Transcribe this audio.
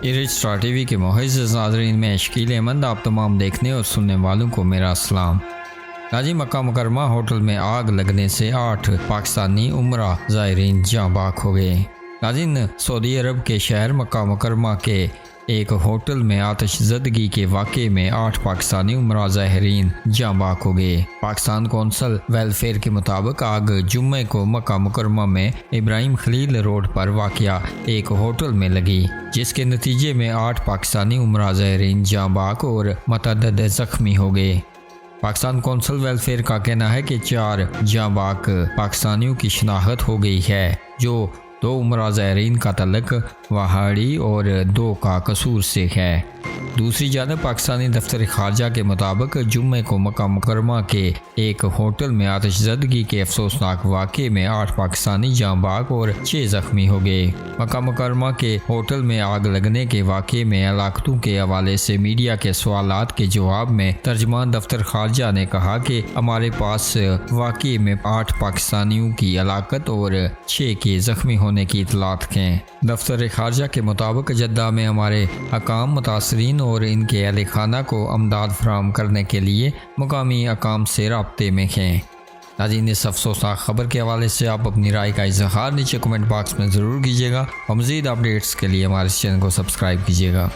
Star TV के मुअज़्ज़ज़ नाज़रीन में शकील अहमद आप तमाम देखने और सुनने वालों को मेरा सलाम। नाज़रीन, मक्का मुकरमा होटल में आग लगने से 8 पाकिस्तानी उमरा ज़ायरीन जाँ बाक हो गए। नाज़रीन, सऊदी अरब के शहर मक्का मुकरमा के एक होटल में आतिशज़दगी के वाक़े में 8 पाकिस्तानी उमरा ज़ायरीन जाँ बाक हो गए। पाकिस्तान कौंसल वेलफेयर के मुताबिक आग जुम्मे को मक्का मुकरमा में इब्राहिम खलील रोड पर वाक़या एक होटल में लगी, जिसके नतीजे में 8 पाकिस्तानी उमरा ज़ायरीन जाँ बाक और मतअद्दिद ज़ख्मी हो गए। पाकिस्तान कौंसल वेलफेयर का कहना है कि 4 जाँ बाक पाकिस्तानियों की शनाख्त हो गई है, जो 2 उमरा ज़ायरीन का तल्लुक़ वहाड़ी और 2 का कसूर से है। दूसरी जानब पाकिस्तानी दफ्तर खारजा के मुताबिक जुम्मे को मक्का मुकरमा के एक होटल में आतिशज़दगी के अफसोसनाक वाक़े में 8 पाकिस्तानी जाँ बाक और 6 ज़ख्मी हो गए। मक्का मुकरमा के होटल में आग लगने के वाक़े में हलाकतों के हवाले से मीडिया के सवालात के जवाब में तर्जमान दफ्तर खारजा ने कहा कि हमारे पास वाक़े में 8 पाकिस्तानियों की हलाकत और 6 के ज़ख्मी होने की इतलात हैं। दफ्तर खारजा के मुताबिक जद्दा में हमारे हकाम मुतासरीन और इनके अहल खाना को अमदाद फराहम करने के लिए मुकामी हकाम से राब्ते में हैं। नाज़रीन, इस अफसोसनाक खबर के हवाले से आप अपनी राय का इज़हार नीचे कमेंट बॉक्स में ज़रूर कीजिएगा और मज़ीद अपडेट्स के लिए हमारे चैनल को सब्सक्राइब कीजिएगा।